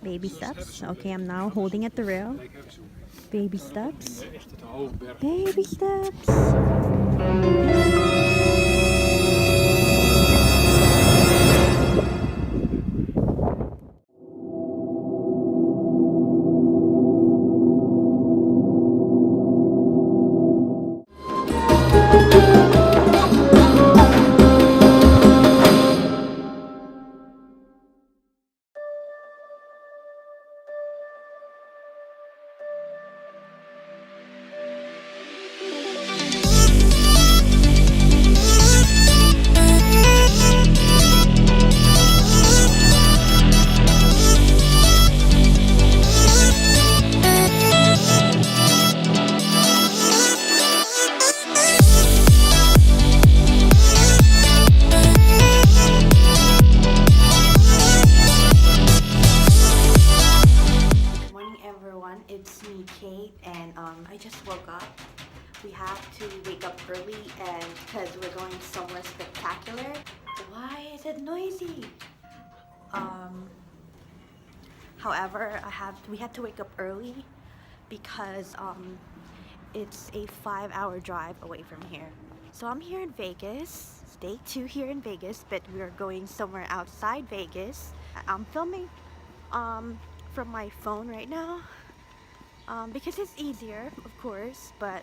Baby steps. Okay, I'm now holding at the rail. Baby steps. Baby steps. It's me, Kate, and I just woke up. We have to wake up early and because we're going somewhere spectacular. Why is it noisy? However, we had to wake up early because it's a 5-hour drive away from here. So I'm here in Vegas, day 2 here in Vegas, but we're going somewhere outside Vegas. I'm filming from my phone right now. Because it's easier, of course, but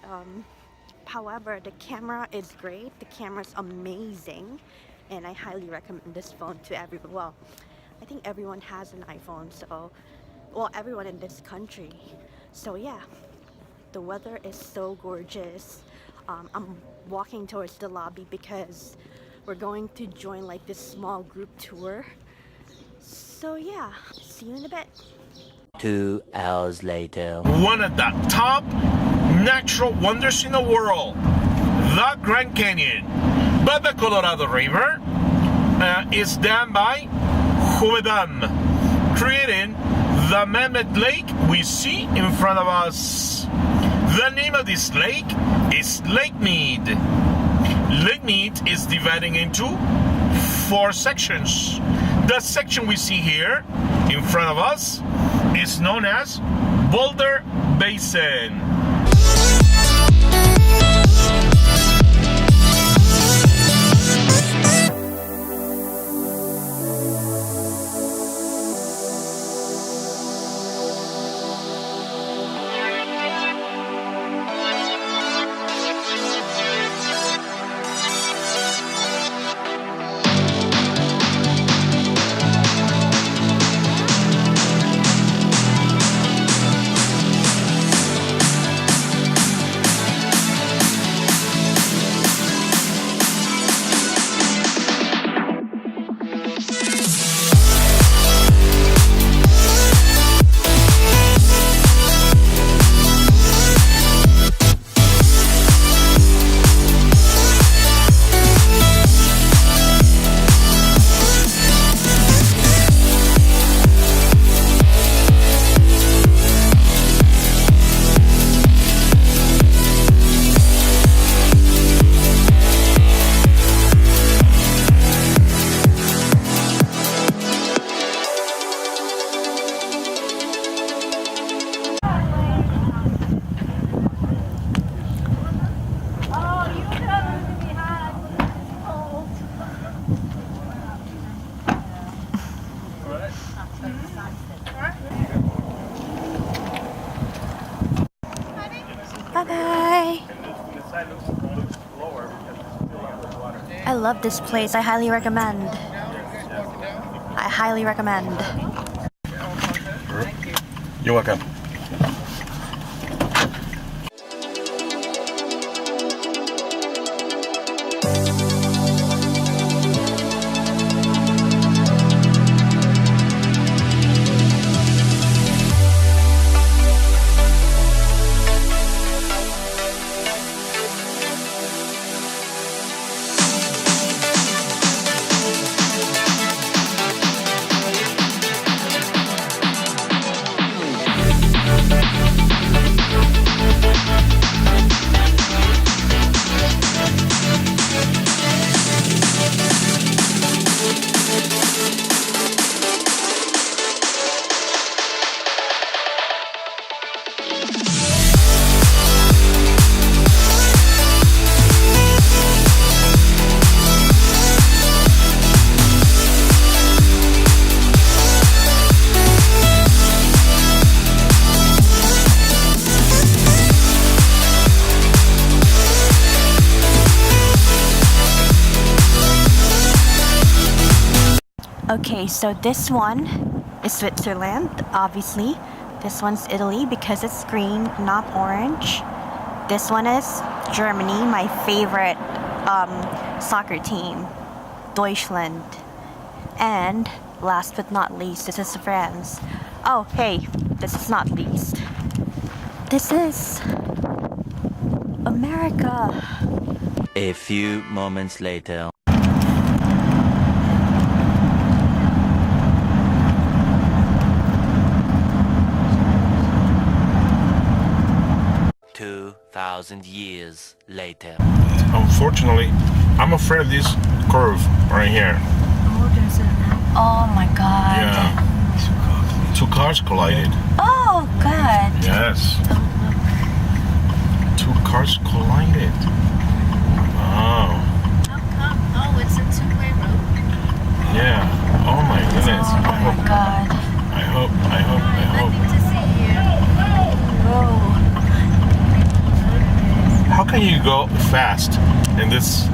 however, the camera is great. The camera's amazing, and I highly recommend this phone to everyone. Well, I think everyone has an iPhone, so, well, everyone in this country. So yeah, the weather is so gorgeous. I'm walking towards the lobby because we're going to join like this small group tour. So yeah, see you in a bit. 2 hours later. One of the top natural wonders in the world, the Grand Canyon. But the Colorado River is dammed by Hoover Dam, creating the man-made lake we see in front of us. The name of this lake is Lake Mead. Lake Mead is dividing into 4 sections. The section we see here in front of us is known as Boulder Basin. Bye-bye. I love this place. I highly recommend. I highly recommend. You're welcome. Okay, so this one is Switzerland, obviously. This one's Italy because it's green, not orange. This one is Germany, my favorite soccer team, Deutschland. And last but not least, this is France. Oh, hey, this is not least. This is America. A few moments later. 2,000 years later. Unfortunately, I'm afraid of this curve right here. Oh my god. Yeah. Two cars collided. Oh, good. Yes. Two cars collided. Wow. How come? Oh, it's a two-way road. Yeah. Oh my goodness. Oh my god. I hope. Nothing to see here. Whoa. How can you go fast in this?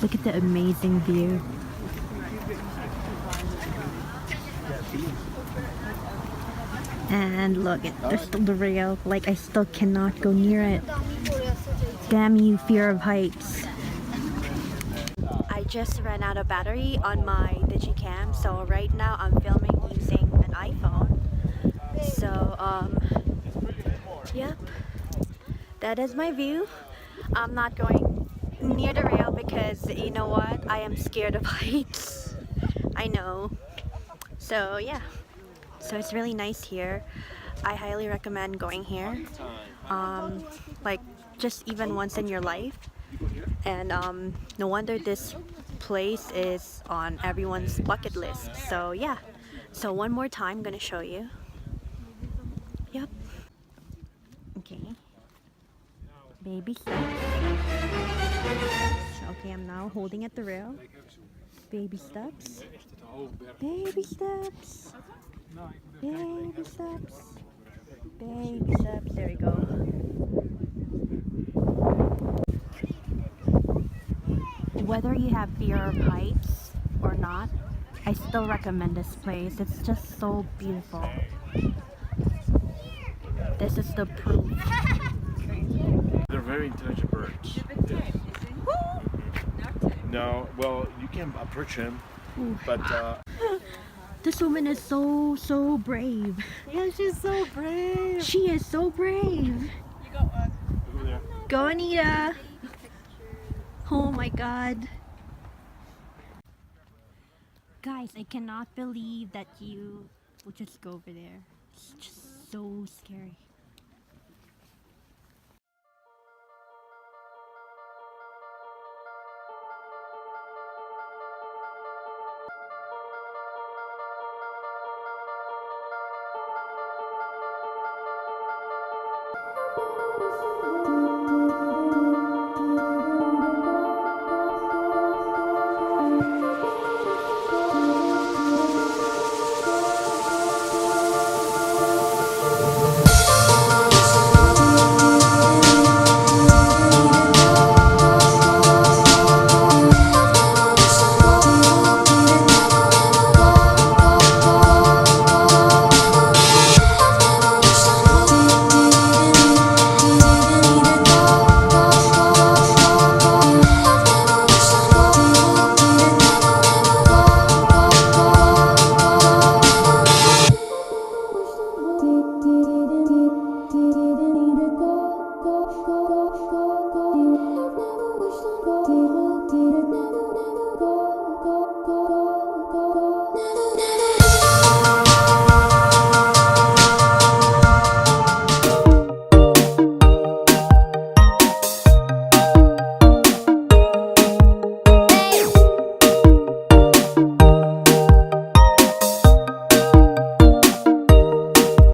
Look at the amazing view. And look, there's still the rail. Like, I still cannot go near it. Damn you, fear of heights. I just ran out of battery on my Digicam, so right now I'm filming using an iPhone. So, yep. That is my view. I'm not going near the rail because, you know what? I am scared of heights. I know. So, yeah. So it's really nice here. I highly recommend going here. Like, just even once in your life. And no wonder this place is on everyone's bucket list. So yeah. So one more time, I'm gonna show you. Yep. Okay. Baby steps. Okay, I'm now holding at the rail. Baby steps. Baby steps. Baby steps. Baby steps. There we go. Whether you have fear of heights or not, I still recommend this place. It's just so beautiful. This is the proof. They're very intelligent birds. No, well, you can approach him, but This woman is so brave. Yeah, she's so brave. She is so brave. You got one. over there. Go, Anita. Oh my god. Guys, I cannot believe that you would just go over there. It's just so scary.